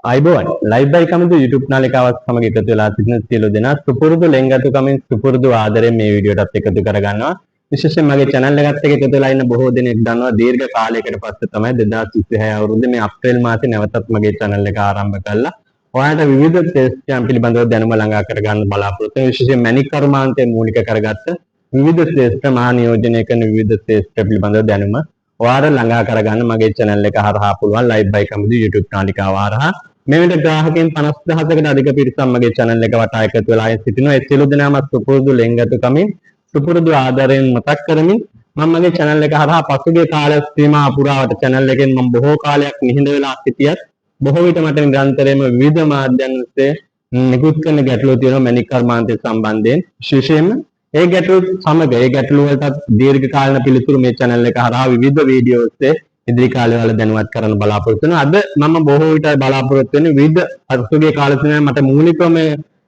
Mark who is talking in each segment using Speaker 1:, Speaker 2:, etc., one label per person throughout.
Speaker 1: අයිබෝන් ලයිව් බයි කමිටු YouTube නාලිකාවත් සමග එකතු වෙලා සිටින සියලු දෙනා සුපුරුදු ලෙන්ගතුකමින් සුපුරුදු ආදරයෙන් මේ වීඩියෝටත් එකතු කරගන්නවා. විශේෂයෙන් මගේ channel එකත් එක්ක එකතු වෙලා ඉන්න බොහෝ දෙනෙක් දන්නවා දීර්ඝ කාලයකට පස්සේ තමයි 2026 අවුරුද්දේ මේ අප්‍රේල් මාසේ නැවතත් මගේ channel එක ආරම්භ කළා. ඔයාලට විවිධ ශ්‍රේෂ්ඨයන් පිළිබඳව දැනුම ළඟා කරගන්න බලාපොරොත්තු වෙනවා. විශේෂයෙන් මැණික් කර්මාන්තය මූලික කරගත්ත විවිධ ශ්‍රේෂ්ඨ මහා නියෝජනය කරන විවිධ ශ්‍රේෂ්ඨ පිළිබඳව දැනුම ඔයාලට ළඟා කරගන්න මගේ channel එක හරහා පුළුවන් ලයිව් බයි කමිටු YouTube නාලිකාව හරහා මේ විදිහට ග්‍රාහකයන් 50000කට අධික පිරිසක් මගේ channel එක වටා එකතු වෙලා සිටිනවා. ඒ සියලු දෙනාම සුපුරුදු ලෙන්ගතුකමින් සුපුරුදු ආදරයෙන් මතක් කරමින් මම මගේ channel එක හරහා පසුගිය කාල සීමා පුරාවට channel එකෙන් මම බොහෝ කාලයක් නිහඬ වෙලා සිටියත් බොහෝ විට මට නිරන්තරයෙන්ම විවිධ මාධ්‍යයන් ඔස්සේ නිකුත් කරන ගැටලු තියෙනවා මැණික් කර්මාන්තය සම්බන්ධයෙන්. විශේෂයෙන්ම ඒ ගැටලු සමග ඒ ගැටලු වලට දීර්ඝ කාලීන පිළිතුරු මේ channel එක හරහා විවිධ වීඩියෝ ඔස්සේ ඉදිරි කාලේ වල දැනුවත් කරන්න බලාපොරොත්තු වෙනවා. අද මම බොහෝ විට බලාපොරොත්තු වෙන්නේ විවිධ පසුගිය කාල සීමාවේ මට මූලිකවම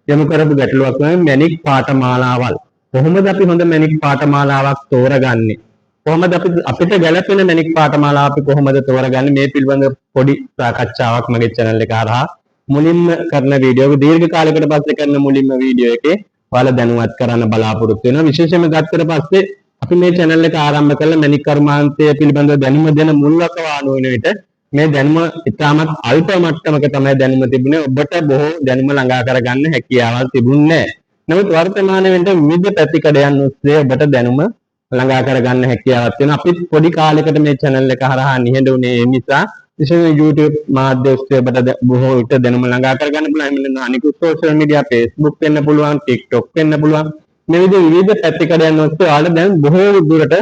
Speaker 1: යොමු කරපු ගැටලුවක් තමයි මැණික් පාඨමාලාවල්. කොහොමද අපි හොඳ මැණික් පාඨමාලාවක් තෝරගන්නේ? කොහොමද අපිට ගැළපෙන මැණික් පාඨමාලාව අපි කොහොමද තෝරගන්නේ? මේ පිළිබඳ පොඩි සාකච්ඡාවක් මගේ channel එක හරහා මුලින්ම කරන වීඩියෝ එක දීර්ඝ කාලයකට පස්සේ කරන මුලින්ම වීඩියෝ එකේ ඔයාලා දැනුවත් කරන්න බලාපොරොත්තු වෙනවා. විශේෂයෙන්ම ගත්තට පස්සේ අපි මේ channel එක ආරම්භ කළා මැණික් කර්මාන්තය පිළිබඳව දැනුම දෙන මුල්වකවානුව වෙන විට මේ දැනුම ඉතාමත් අල්ප මට්ටමක තමයි දැනුම තිබුණේ. ඔබට බොහෝ දැනුම ළඟා කරගන්න හැකියාවක් තිබුණේ නැහැ. නමුත් වර්තමානයේ වෙන විවිධ පැතිකඩයන් ඔස්සේ ඔබට දැනුම ළඟා කරගන්න හැකියාවක් තියෙනවා. අපි පොඩි කාලයකට මේ channel එක හරහා නිහඬ වුණේ ඒ නිසා විශේෂයෙන් YouTube මාධ්‍ය ඔස්සේ ඔබට බොහෝ විට දැනුම ළඟා කරගන්න පුළුවන්. එන්න අනිකුත් social media Facebook වෙන්න පුළුවන්, TikTok වෙන්න පුළුවන්. මේ විවිධ පැතිකඩයන් ඔස්සේ ඔයාලා දැන් බොහෝ දුරට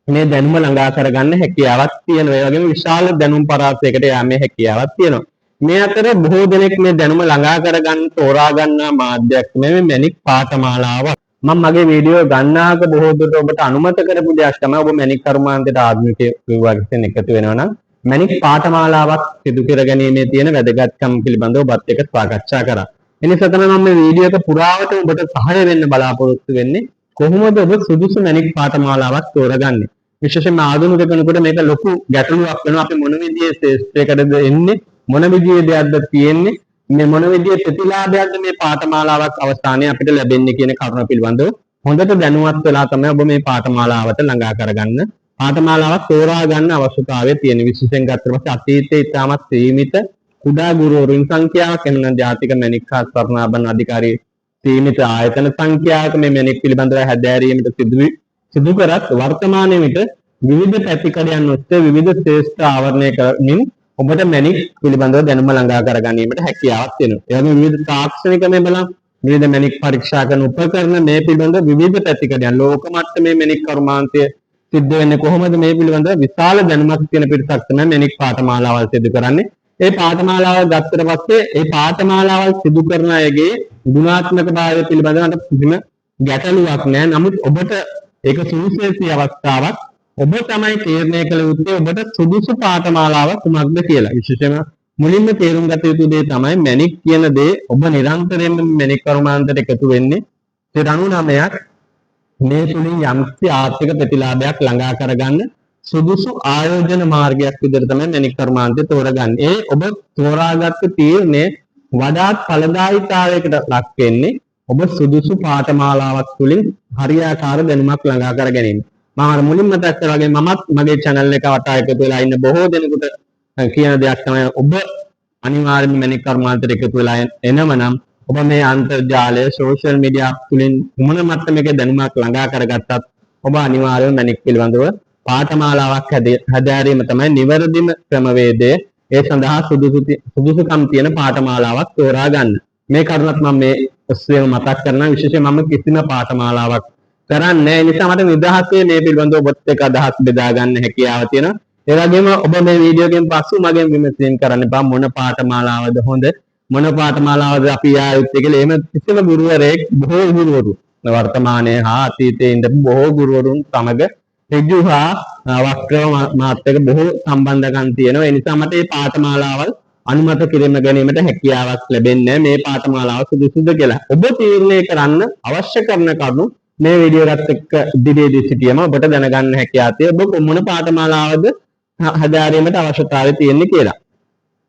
Speaker 1: මේ දැනුම ළඟා කරගන්න හැකියාවක් තියෙනවා. ඒ වගේම විශාල දැනුම් පරාසයකට යෑමේ හැකියාවක් තියෙනවා. මේ අතර බොහෝ දෙනෙක් මේ දැනුම ළඟා කරගන්න තෝරා ගන්නා මාධ්‍යයක් මේ මැණික් පාඨමාලාව. මම මගේ වීඩියෝ ගන්නාක බොහෝ දුරට ඔබට අනුමත කරපු දෙයක් තමයි ඔබ මැණික් කර්මාන්තයට ආධුනිකයෙකු වගේ එකතු වෙනවා නම් මැණික් පාඨමාලාවක් සිදු කර ගැනීමේ තියෙන වැදගත්කම් පිළිබඳව ඔබත් එක්ක සාකච්ඡා කරා. එනිසා තමයි මම මේ වීඩියෝ එක පුරාවට ඔබට සහාය වෙන්න බලාපොරොත්තු වෙන්නේ. කොහොමද ඔබ සුදුසු මැණික් පාඨමාලාවක් තෝරගන්නේ? විශේෂයෙන්ම ආධුනික කෙනෙකුට මේක ලොකු ගැටලුවක් වෙනවා. අපි මොන විදිහේ ශ්‍රේෂ්ඨයකටද එන්නේ? මොන විදිහේ දෙයක්ද තියෙන්නේ? මේ මොන විදිහේ ප්‍රතිලාභයක්ද මේ පාඨමාලාවක් අවසානයේ අපිට ලැබෙන්නේ කියන කරුණ පිළිබඳව හොඳට දැනුවත් වෙලා තමයි ඔබ මේ පාඨමාලාවට ළඟා කරගන්න පාඨමාලාවක් තෝරා ගන්න අවශ්‍යතාවය තියෙන. විශේෂයෙන් ගත්තට පස්සේ අතීතයේ ඉතාමත් සීමිත කුඩා ගුරුවරුන් සංඛ්‍යාවක් එනවා. ජාතික මැණික් හා ස්වර්ණාභරණ අධිකාරී සීමිත ආයතන සංඛ්‍යාවක මේ මැණික් පිළිබඳව හැදෑරීමට සිදු කරත් වර්තමානයේ විට විවිධ පැතිකඩයන් ඔස්සේ විවිධ ශ්‍රේෂ්ඨ ආවරණය කරමින් ඔබට මැණික් පිළිබඳව දැනුම ළඟා කර ගැනීමට හැකියාවක් තියෙනවා. ඒ වගේම විවිධ තාක්ෂණික මේ බලම් විවිධ මැණික් පරීක්ෂා කරන උපකරණ මේ පිළිබඳව විවිධ පැතිකඩයන් ලෝක මට්ටමේ මැණික් කර්මාන්තය සිද්ධ වෙන්නේ කොහොමද මේ පිළිබඳව විශාල දැනුමක් තියෙන පිරිසක් තමයි මැණික් පාඨමාලාවල් සිදු කරන්නේ. ඒ පාඨමාලාවල් ගත්තට පස්සේ ඒ පාඨමාලාවල් සිදු කරන අයගේ ගුණාත්මකතාවය පිළිබඳව මට කිසිම ගැටලුවක් නැහැ. නමුත් ඔබට ඒක සුවිශේෂී අවස්ථාවක්. ඔබ තමයි තීරණය කළ යුත්තේ ඔබට සුදුසු පාඨමාලාව කුමක්ද කියලා. විශේෂයෙන්ම මුලින්ම තේරුම් ගත යුතු දේ තමයි මැණික් කියන දේ ඔබ නිරන්තරයෙන්ම මැණික් කර්මාන්තයට එකතු වෙන්නේ 99ක් මේ තුලින් යම්කිසි ආර්ථික ප්‍රතිලාභයක් ළඟා කරගන්න සුදුසු ආයෝජන මාර්ගයක් විදිහට තමයි මැණික් කර්මාන්තය තෝරගන්නේ. ඒ ඔබ තෝරාගත්ත තීරණය වඩාත් ඵලදායීතාවයකට ලක් වෙන්නේ ඔබ සුදුසු පාඨමාලාවක් තුලින් හරියාකාර දැනුමක් ළඟා කර ගැනීම. මම මුලින්ම මතක් කළා වගේ මමත් මගේ channel එක වටා එකතු වෙලා ඉන්න බොහෝ දෙනෙකුට කියන දෙයක් තමයි ඔබ අනිවාර්යයෙන්ම මැණික් කර්මාන්තයට එකතු වෙලා එනමනම් ඔබ මේ අන්තර්ජාලය සෝෂල් මීඩියා තුලින් මොන මට්ටමක දැනුමක් ළඟා කරගත්තත් ඔබ අනිවාර්යයෙන්ම මැණික් පිළිබඳව පාඨමාලාවක් හැදෑරීම තමයි නිවැරදිම ක්‍රමවේදය. ඒ සඳහා සුදුසුකම් තියෙන පාඨමාලාවක් තෝරා ගන්න. මේ කරුණත් මම මේ ඔස්සේම මතක් කරනවා. විශේෂයෙන් මම කිසිම පාඨමාලාවක් කරන්නේ නැහැ. ඒ නිසා මට නිදහසේ මේ පිළිබඳව ඔබත් එක්ක අදහස් බෙදා ගන්න හැකියාව තියෙනවා. ඒ වගේම ඔබ මේ වීඩියෝ එකෙන් පස්සෙ මගෙන් විමසීම් කරන්න එපා. මොන පාඨමාලාවද හොඳ? මොන පාඨමාලාවද අපි ආයුත්තේ කියලා. එහෙම කිසිම ගුරුවරයෙක් බොහෝ ගුරුවරු වර්තමානයේ හා අතීතයේ ඉඳපු බොහෝ ගුරුවරුන් සමග ඍජු හා වක්‍රව මාත් එක්ක බොහෝ සම්බන්ධකම් තියෙනවා. ඒ නිසා මට මේ පාඨමාලාවල් අනුමත කිරීම ගැනීමට හැකියාවක් ලැබෙන්නේ මේ පාඨමාලාව සුදුසුද කියලා. ඔබ තීරණය කරන්න අවශ්‍ය කරන කරුණු මේ වීඩියෝ එකත් එක්ක ඉදිරියේදී සිටියම ඔබට දැනගන්න හැකියාව තියෙනවා. ඔබ මොන පාඨමාලාවද හදාරීමට අවශ්‍යතාවය තියෙන්නේ කියලා.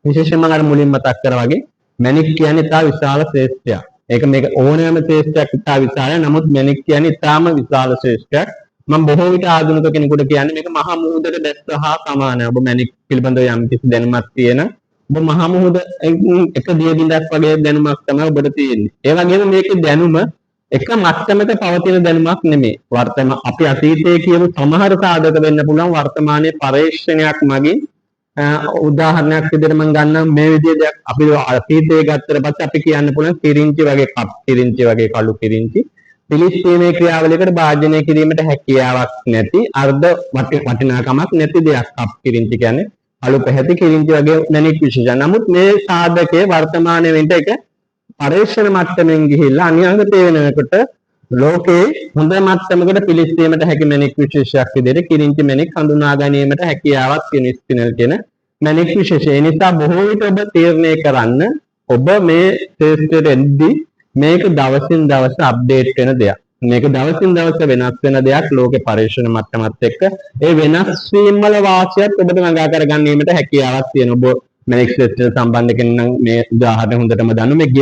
Speaker 1: විශේෂයෙන්ම අර මුලින් මතක් කරා වගේ මැණික් කියන්නේ ඉතා විශාල ශ්‍රේෂ්ඨයක්. ඒක මේක ඕනෑම ශ්‍රේෂ්ඨයක් ඉතා විශාලයි. නමුත් මැණික් කියන්නේ ඉතාම විශාල ශ්‍රේෂ්ඨයක්. මම බොහෝ විට ආධුනික කෙනෙකුට කියන්නේ මේක මහා මුහුදට දැස්ස හා සමානයි. ඔබ මැණික් පිළිබඳව යම් කිසි දැනුමක් තියෙන ඔබ මහා මුහුද එක දියබිඳක් වගේ දැනුමක් තමයි ඔබට තියෙන්නේ. ඒ වගේම මේකේ දැනුම එක මට්ටමක පවතින දැනුමක් නෙමෙයි. අපි අතීතයේ කියමු සමහර සාධක වෙන්න පුළුවන් වර්තමානයේ පරීක්ෂණයක් මගින් උදාහරණයක් විදිහට මම ගන්නම් මේ විදිහේ දෙයක් අපි අතීතයේ ගත්තට පස්සේ අපි කියන්න පුළුවන් කිරින්චි වගේ කප් කිරින්චි වගේ කළු කිරින්චි පිලිස්සීමේ ක්‍රියාවලියකට භාජනය කිරීමට හැකියාවක් නැති අර්ධ වටිනාකමක් නැති දෙයක් කප් කිරින්චි කියන්නේ කළු පැහැති කිරින්චි වගේ මැණික් විශේෂ. නමුත් මේ සාධකයේ වර්තමානයේ වෙන්න එක පරීක්ෂණ මට්ටමින් ගිහිල්ලා අනිවාර්යයෙන්ම වෙනකොට ලෝකේ හොඳ මට්ටමකට පිළිස්සීමට හැකි මැණික් විශේෂයක් විදිහට කිරින්චි මැණික් හඳුනා ගැනීමට හැකියාවක් තියෙන ස්පිනල් කියන මැණික් විශේෂය. ඒ නිසා බොහෝ විට ඔබ තීරණය කරන්න ඔබ මේ ටෙස්ට් එද්දී මේක දවසින් දවස අප්ඩේට් වෙන දෙයක්. මේක දවසින් දවස වෙනස් වෙන දෙයක් ලෝකේ පරීක්ෂණ මට්ටමත් එක්ක. ඒ වෙනස් වීම වල වාසියත් ඔබට ළඟා කර ගැනීමට හැකියාවක් තියෙනවා. ඔබ මැණික් ටෙස්ට් සම්බන්ධ කෙනෙක් නම් මේ උදාහරණ හොඳටම දන්නවා. මේ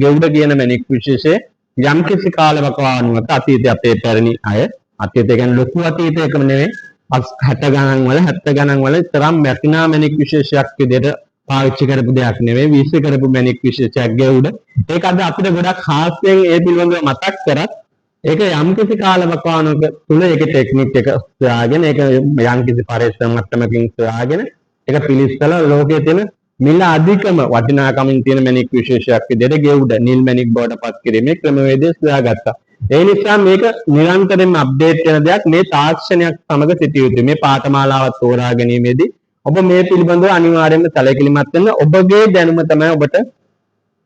Speaker 1: ගෙවුඩ කියන මැණික් විශේෂය යම් කිසි කාලවකවානුවක අතීතයේ අපේ පැරණි අය අතීතය කියන්නේ ලොකු අතීතයකම නෙවෙයි 60 ගණන් වල 70 ගණන් වල තරම් වටිනා මැණික් විශේෂයක් විදිහට පාවිච්චි කරපු දෙයක් නෙවෙයි විශ්ව කරපු මැණික් විශේෂයක් ගෙවුඩ. ඒක අද අපිට ගොඩක් හාස්‍යයෙන් ඒ පිළිබඳව මතක් කරත් ඒක යම් කිසි කාලවකවානුවක තුල ඒකේ ටෙක්නික් එක සොයාගෙන ඒක යම් කිසි පරීක්ෂණ මට්ටමකින් සොයාගෙන ඒක පිළිස්සලා ලෝකයේ තියෙන මිල අධිකම වටිනාකමින් තියෙන මැණික් විශේෂයක් විදිහට ගෙවුඩ නිල් මැණික් බවට පත් කිරීමේ ක්‍රමවේදය සොයාගත්තා. ඒ නිසා මේක නිරන්තරයෙන්ම අප්ඩේට් වෙන දෙයක්. මේ තාක්ෂණයක් සමග සිටිය යුතුයි. මේ පාඨමාලාව තෝරා ගැනීමේදී ඔබ මේ පිළිබඳව අනිවාර්යයෙන්ම සැලකිලිමත් වෙන්න. ඔබගේ දැනුම තමයි ඔබට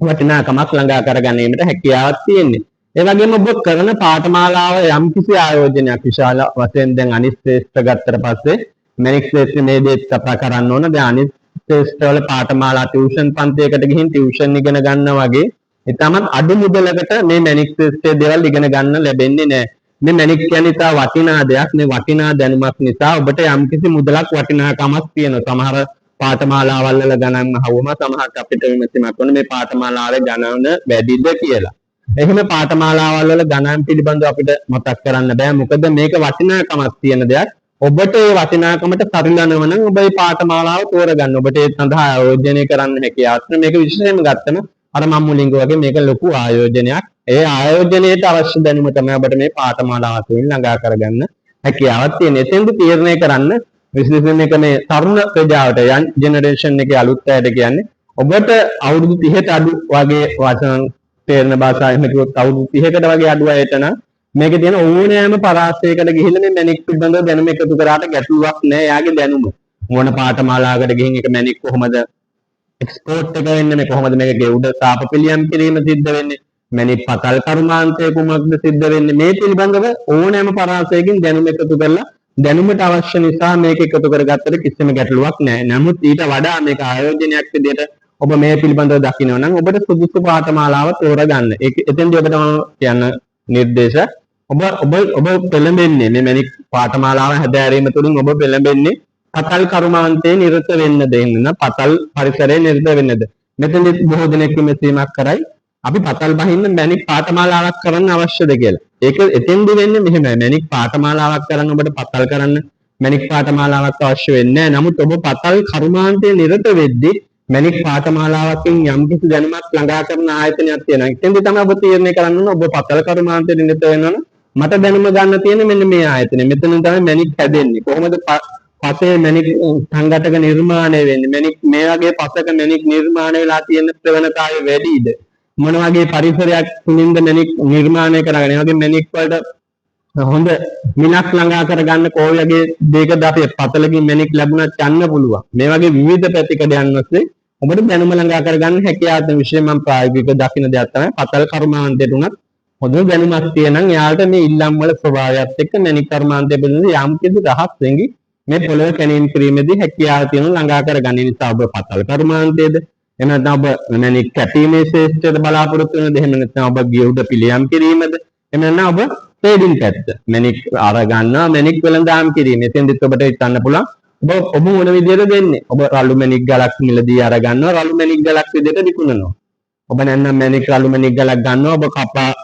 Speaker 1: වටිනාකමක් ළඟා කර ගැනීමට හැකියාවක් තියෙන්නේ. ඒ වගේම ඔබ කරන පාඨමාලාව යම් කිසි ආයෝජනයක් විශාල වශයෙන් දැන් අනිත් ශ්‍රේෂ්ඨ ගත්තට පස්සේ මැණික් ශ්‍රේෂ්ඨ මේ දේත් කතා කරන්න ඕන. දැන් අනිත් ටෙස්ට් වල පාඨමාලා ටියුෂන් පන්තියකට ගිහින් ටියුෂන් ඉගෙන ගන්නවා වගේ ඊටමත් අඩු මුදලකට මේ මැණික් ටෙස්ට් දේවල් ඉගෙන ගන්න ලැබෙන්නේ නැහැ. මේ මැණික් කියන්නේ ඉතා වටිනා දෙයක්. මේ වටිනා දැනුමක් නිසා ඔබට යම්කිසි මුදලක් වටිනාකමක් තියෙනවා. සමහර පාඨමාලාවල් වල ගණන් අහුවම සමහරට අපිට විමසීමක් වුණ මේ පාඨමාලාවේ ගණන වැඩිද කියලා. එහෙම පාඨමාලාවල් වල ගණන් පිළිබඳව අපිට මතක් කරන්න බෑ. මොකද මේක වටිනාකමක් තියෙන දෙයක්. ඔබට ඒ වටිනාකමට පරිලනව නම් ඔබ මේ පාඨමාලාව තෝරගන්න. ඔබට ඒ සඳහා ආයෝජනය කරන්න හැකියාවක් මේක විශේෂයෙන්ම ගත්තම අර මම මුලින් වගේ මේක ලොකු ආයෝජනයක්. ඒ ආයෝජනයේට අවශ්‍ය දැනුම තමයි ඔබට මේ පාඨමාලාව තුලින් ළඟා කරගන්න හැකියාවක් තියෙන. එතෙන්ද තීරණය කරන්න විශේෂයෙන් මේක මේ තරුණ ප්‍රජාවට යන් ජෙනරේෂන් එකේ අලුත් අයට කියන්නේ ඔබට අවුරුදු 30ට අඩු වගේ වචන තේරෙන භාෂාවෙන් හිතුවොත් අවුරුදු 30කට වගේ අඩු අයට නම් මේකේ තියෙන ඕනෑම පරාසයකට ගිහිල්ලා මේ මැණික් පිළිබඳව දැනුම එකතු කරාට ගැටලුවක් නැහැ. යාගේ දැනුම මොන පාඨමාලාවකට ගිහින් එක මැණික් කොහොමද එක්ස්පෝර්ට් එක වෙන්නේ, මේ කොහොමද මේක ගෙවුඩ තාප පිළියම් කිරීම සිද්ධ වෙන්නේ, මැණික් පතල් කර්මාන්තය කුමක්ද සිද්ධ වෙන්නේ, මේ පිළිබඳව ඕනෑම පරාසයකින් දැනුම එකතු කරලා දැනුමට අවශ්‍ය නිසා මේක එකතු කරගත්තට කිසිම ගැටලුවක් නැහැ. නමුත් ඊට වඩා මේක ආයෝජනයක් විදිහට ඔබ මේ පිළිබඳව දකිනවා නම් ඔබට සුදුසු පාඨමාලාව තෝරගන්න. ඒක එතෙන්දී ඔබට මම කියන්න නිර්දේශ ඔබ පෙළඹෙන්නේ මේ මැණික් පාඨමාලාව හැදෑරීම තුළින් ඔබ පෙළඹෙන්නේ පතල් කර්මාන්තයේ නිරත වෙන්න දෙන්න, පතල් පරිසරයේ නිරත වෙන්නද. මෙතනදි බොහෝ දෙනෙක් විමසීමක් කරයි අපි පතල් බහින්න මැණික් පාඨමාලාවක් කරන්න අවශ්‍යද කියලා. ඒක එතෙන්දි වෙන්නේ මෙහෙමයි. මැණික් පාඨමාලාවක් කරන්න ඔබට පතල් කරන්න මැණික් පාඨමාලාවක් අවශ්‍ය වෙන්නේ නැහැ. නමුත් ඔබ පතල් කර්මාන්තයේ නිරත වෙද්දී මැණික් පාඨමාලාවකින් යම්කිසි දැනුමක් ළඟා කරන ආයතනයක් තියෙනවා. එතෙන්දි තමයි ඔබ තීරණය කරන්න ඕන ඔබ පතල් කර්මාන්තයේ නිරත වෙනවනම් මට දැනුම ගන්න තියෙන්නේ මෙන්න මේ ආයතනය. මෙතන තමයි මැණික් හැදෙන්නේ. කොහොමද පසේ මැණික් සංඝටක නිර්මාණය වෙන්නේ? මැණික් මේ වගේ පසක මැණික් නිර්මාණය වෙලා තියෙන ප්‍රවණතාවය වැඩිද? මොන වගේ පරිසරයක් තුලින්ද මැණික් නිර්මාණය කරගන්නේ? ඒ වගේ මැණික් වලට හොඳ මිලක් ළඟා කරගන්න කෝවියගේ දෙකද අපි පතලකින් මැණික් ලැබුණත් යන්න පුළුවන්. මේ වගේ විවිධ පැතිකඩයන් ඔස්සේ ඔබට දැනුම ළඟා කරගන්න හැකියාව තියෙන විශේෂ මම ප්‍රායෝගිකව දකින්න දෙයක් තමයි පතල් කර්මාන්තයට උනත් හොඳ දැනුමක් තියෙනනම් එයාට මේ ඉල්ලම් වල ස්වභාවයත් එක්ක මැණික් කර්මාන්තය පිළිබඳ යම් කිසි රහස් වෙඟි මේ පොළව කැණීම් කිරීමේදී හැකියාව තියෙන ළඟා කරගන්න නිසා ඔබ පතල් කර්මාන්තයේද එහෙම නැත්නම් ඔබ මැණික් කැපීමේ ශ්‍රේෂ්ඨයට බලාපොරොත්තු වෙනද එහෙම නැත්නම් ඔබ ගියුඩ පිළියම් කිරීමද එහෙම නැත්නම් ඔබ ට්‍රේඩින් පැත්ත මැණික් අර ගන්නවා මැණික් වෙළඳාම් කිරීම. එතෙන්දිත් ඔබට හිතන්න පුළුවන් ඔබ මොන විදිහට දෙන්නේ? ඔබ රළු මැණික් ගලක් මිලදී අර ගන්නවා රළු මැණික් ගලක් විදිහට විකුණනවා. ඔබ නැත්නම් මැණික් රළු මැණික් ගලක් ගන්නවා ඔබ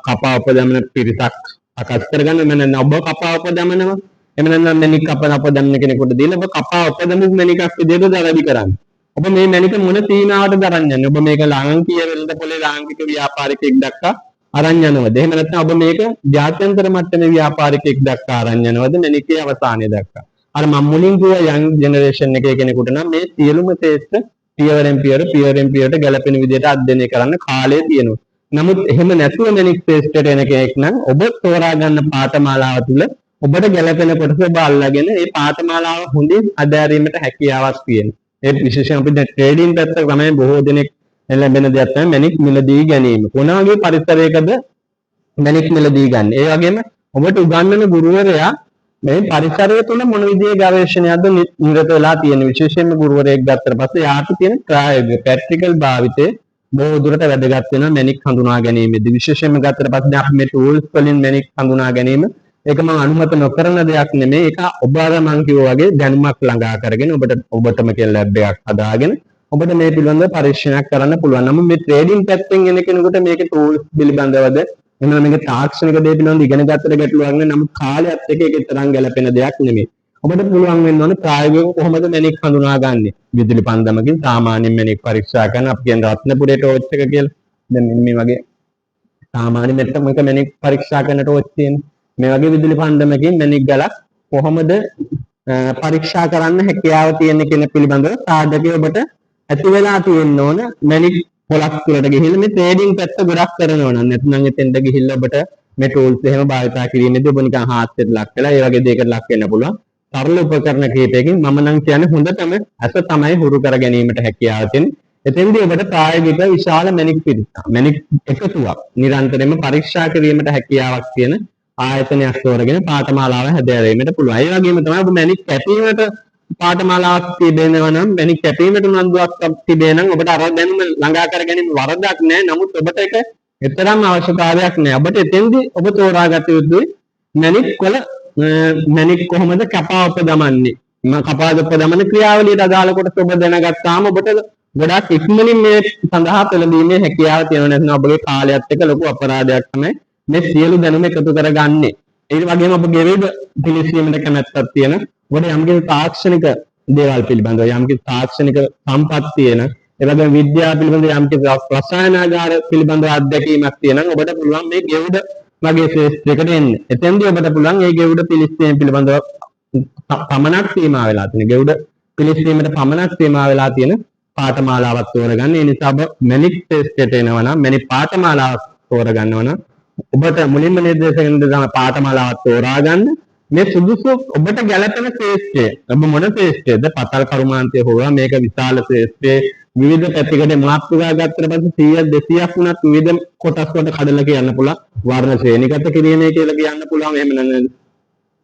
Speaker 1: කපා උපදමන පිරිසක් අකස් කරගන්න මම නැත්නම් ඔබ කපා උපදමනවා. එහෙම නැත්නම් මැණික් කපන උපදමන කෙනෙකුට දීලා ඔබ කපා උපදමන මැණිකක් විදිහට දරවි කරන්නේ. ඔබ මේ මැණික මොන සීමාවටද අරන් යන්නේ? ඔබ මේක ලාංකීය වෙළඳ පොලේ ලාංකික ව්‍යාපාරිකයෙක් දක්වා අරන් යනවද? එහෙම නැත්නම් ඔබ මේක ජාත්‍යන්තර මට්ටමේ ව්‍යාපාරිකයෙක් දක්වා අරන් යනවද මැණිකේ අවසානය දක්වා? අර මම මුලින් කිව්වා යන් ජෙනරේෂන් එකේ කෙනෙකුට නම් මේ සියලුම ටෙස්ට් පියවරෙන් පියවරට ගැලපෙන විදිහට අධ්‍යයනය කරන්න කාලය තියෙනවා. නමුත් එහෙම නැතුව මැණික් ටෙස්ට් එකට එන කෙනෙක් නම් ඔබ තෝරා ගන්න පාඨමාලාව තුළ ඔබට ගැලපෙන කොටස ඔබ අල්ලගෙන ඒ පාඨමාලාව හොඳින් අධ්‍යයනයට හැකියාවක් තියෙනවා. ඒ විශේෂයෙන් අපි දැන් ට්‍රේඩින් පැත්ත තමයි බොහෝ දෙනෙක් ලැබෙන දෙයක් තමයි මැණික් මිලදී ගැනීම. කොනාගේ පරිසරයකද මැණික් මිලදී ගන්න. ඒ වගේම ඔබට උගන්වන ගුරුවරයා මේ පරිසරය තුළ මොන විදිහේ ගවේෂණයක්ද නිරත වෙලා තියෙන විශේෂයෙන්ම ගුරුවරයෙක් ගත්තට පස්සේ යාට තියෙන ප්‍රායෝගික ප්‍රැක්ටිකල් භාවිතේ බොහෝ දුරට වැදගත් වෙනවා මැණික් හඳුනා ගැනීමේදී. විශේෂයෙන්ම ගත්තට පස්සේ අපි මේ ටූල්ස් වලින් මැණික් හඳුනා ගැනීම ඒක මම අනුමත නොකරන දෙයක් නෙමෙයි. ඒක ඔබ අර මම කිව්වා වගේ දැනුමක් ළඟා කරගෙන ඔබටම කියන ලැබ් එකක් හදාගෙන ඔබට මේ පිළිබඳව පරීක්ෂණයක් කරන්න පුළුවන්. නමුත් මේ ට්‍රේඩින් පැත්තෙන් එන කෙනෙකුට මේකේ ටූල්ස් පිළිබඳවද එහෙනම් මේක තාක්ෂණික දේ පිළිබඳව ඉගෙන ගන්නට ගැටලුවක් නෑ. නමුත් කාලයත් එක්ක ඒක තරම් ගැලපෙන දෙයක් නෙමෙයි. ඔබට පුළුවන් වෙන්න ඕනේ ප්‍රායෝගිකව කොහොමද මැණික් හඳුනාගන්නේ? විදුලි පන්දමකින් සාමාන්‍ය මැණික් පරීක්ෂා කරන අපි කියන රත්නපුරේ ටෝච් එක කියලා. දැන් මේ වගේ සාමාන්‍ය මැණික් පරීක්ෂා කරන ටෝච් තියෙනවා. මේ වගේ විදුලි පන්දමකින් මැණික් ගලක් කොහොමද පරීක්ෂා කරන්න හැකියාව තියෙන කෙන පිළිබඳව සාධකය ඔබට ඇති වෙලා තියෙන්න ඕන. මැණික් පොලක් තුලට ගිහිල්ලා මේ ට්‍රේඩින් පැත්ත ගොඩක් කරනවා නම් නැත්නම් එතෙන්ට ගිහිල්ලා ඔබට මේ ටූල්ස් එහෙම භාවිතා කිරීමේදී ඔබ නිකන් හාස්‍යයට ලක් වෙලා ඒ වගේ දෙයකට ලක් වෙන්න පුළුවන්. සරල උපකරණ කීපයකින් මම නම් කියන්නේ හොඳටම ඇස තමයි හුරු කර ගැනීමට හැකියාව තියෙන්නේ. එතෙන්දී ඔබට ප්‍රායෝගික විශාල මැණික් පිරිසක් මැණික් එකතුවක් නිරන්තරයෙන්ම පරීක්ෂා කිරීමට හැකියාවක් තියෙන ආයතනයක් තෝරගෙන පාඨමාලාව හැදෑරීමට පුළුවන්. ඒ වගේම තමයි ඔබ මැණික් කැපීමට පාඨමාලාවක් තිබෙනවා නම් මැණික් කැපීමට උනන්දුවක් තිබේ නම් ඔබට අර දැනුම ළඟා කර ගැනීම වරදක් නෑ. නමුත් ඔබට ඒක එතරම් අවශ්‍යතාවයක් නෑ. ඔබට එතෙන්දී ඔබ තෝරාගත යුතුයි මැණික් කොහොමද කපා උපදමන්නේ? කපා උපදමන ක්‍රියාවලියට අදාළ කොටස ඔබ දැනගත්තාම ඔබට ගොඩක් ඉක්මනින් මේ සඳහා පෙළඹීමේ හැකියාව තියෙනවා. නැත්නම් ඔබගේ කාලයත් එක්ක ලොකු අපරාධයක් තමයි මේ සියලු දැනුම එකතු කරගන්නේ. ඒ වගේම ඔබ ගෙවීම පිළිසීමට කැමැත්තක් තියෙන ඔබට යම්කිසි තාක්ෂණික දේවල් පිළිබඳව යම්කිසි තාක්ෂණික සම්පත් තියෙන ඒ වගේම විද්‍යාව පිළිබඳව යම්කිසි රසායනාගාර පිළිබඳව අත්දැකීමක් තියෙනවා. ඔබට පුළුවන් මේ ගෙවුඩ වගේ ශේෂ්ත්‍රයකට එන්න. එතෙන්දී ඔබට පුළුවන් මේ ගෙවුඩ පිළිස්සීම පිළිබඳව පමණක් සීමා වෙලා තියෙන ගෙවුඩ පිළිස්සීමට පමණක් සීමා වෙලා තියෙන පාඨමාලාවක් තෝරගන්න. ඒ නිසා ඔබ මැණික් ටෙස්ට් එනවා නම් මැණික් පාඨමාලාවක් තෝරගන්නවා නම් ඔබට මුලින්ම නිර්දේශ කරන දේ තමයි පාඨමාලාවක් තෝරා ගන්න. මේ සුදුසු ඔබට ගැළපෙන ශේෂ්ත්‍රය ඔබ මොන ශේෂ්ත්‍රයේද? පතල් කර්මාන්තය හොවා මේක විශාල ශේෂ්ත්‍රයේ විවිධ පැතිකඩ මාතෘකා ගත්තට පස්සේ 100 200ක් වුණත් විවිධ කොටස් වලට කඩලා කියන්න පුළුවන්. වර්ණ ශ්‍රේණිගත කිරීමේ කියලා කියන්න පුළුවන්. එහෙම නැත්නම්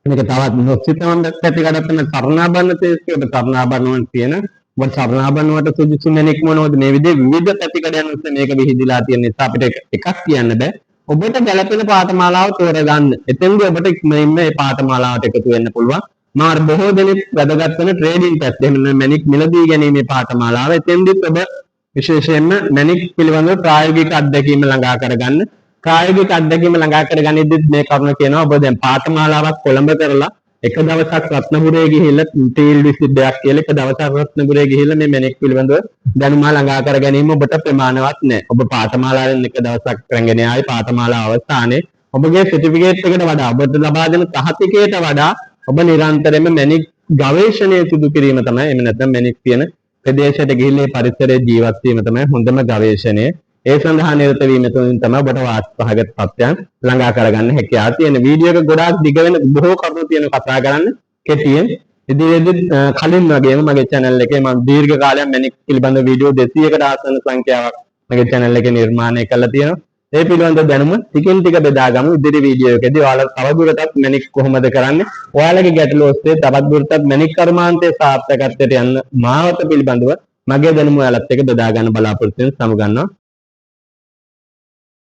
Speaker 1: මේක තවත් නොසිතවන්න පැතිකඩක් තමයි සරණාභරණ ශේෂ්ත්‍රයට සරණාභරණ තියෙන ඔබ සරණාභරණ වලට සුදුසු මැණික් මොනවද? මේ විදිහේ විවිධ පැතිකඩයන් ඔස්සේ මේක විහිදිලා තියෙන නිසා අපිට එකක් කියන්න බෑ. ඔබට ගැළපෙන පාඨමාලාව තෝරගන්න. එතෙන්දී ඔබට ඉක්මනින්ම මේ පාඨමාලාවට එකතු වෙන්න පුළුවන්. මාර බොහෝ දෙනෙක් වැදගත් වෙන ට්‍රේඩින් පැත්ත. එහෙම නැත්නම් මැණික් මිලදී ගැනීමේ පාඨමාලාව. එතෙන්දීත් ඔබ විශේෂයෙන්ම මැණික් පිළිබඳව ප්‍රායෝගික අත්දැකීම් ළඟා කරගන්න. ප්‍රායෝගික අත්දැකීම් ළඟා කරගනිද්දිත් මේ කරුණ කියනවා ඔබ දැන් පාඨමාලාවක් කොළඹ කරලා එක දවසක් රත්නපුරේ ගිහිල්ලා ෆීල්ඩ් විසිට් එකක් කියලා එක දවසක් රත්නපුරේ ගිහිල්ලා මේ මැණික් පිළිබඳව දැනුම ළඟා කර ගැනීම ඔබට ප්‍රමාණවත් නැහැ. ඔබ පාඨමාලාවෙන් එක දවසක් රැගෙන ආයි පාඨමාලාව අවස්ථානයේ ඔබගේ සර්ටිෆිකේට් එකට වඩා ඔබට ලබා දෙන සහතිකයට වඩා ඔබ නිරන්තරයෙන්ම මැණික් ගවේෂණය සිදු කිරීම තමයි එහෙම නැත්නම් මැණික් තියෙන ප්‍රදේශයට ගිහිල්ලා පරිසරයේ ජීවත් වීම තමයි හොඳම ගවේෂණය. ඒ සඳහා නිරත වීම තුළින් තමයි ඔබට වාස්තවගත තත්ත්වයන් ළඟා කරගන්න හැකියාව තියෙන. වීඩියෝ එක ගොඩාක් දිග වෙන බොහෝ කරුණු තියෙන කතා කරන්න කෙටියෙන් ඉදිරියේදී කලින් වගේම මගේ channel එකේ මම දීර්ඝ කාලයක් මැණික් පිළිබඳ වීඩියෝ 200කට ආසන්න සංඛ්‍යාවක් මගේ channel එකේ නිර්මාණය කරලා තියෙනවා. ඒ පිළිබඳ දැනුම ටිකින් ටික බෙදාගමු. ඉදිරි වීඩියෝ එකේදී ඔයාලා තවදුරටත් මැණික් කොහොමද කරන්නේ? ඔයාලගේ ගැටලු ඔස්සේ තවදුරටත් මැණික් කර්මාන්තයේ සාර්ථකත්වයට යන්න මාවත පිළිබඳව මගේ දැනුම ඔයාලත් එක්ක බෙදා ගන්න බලාපොරොත්තු වෙන සමුගන්නවා.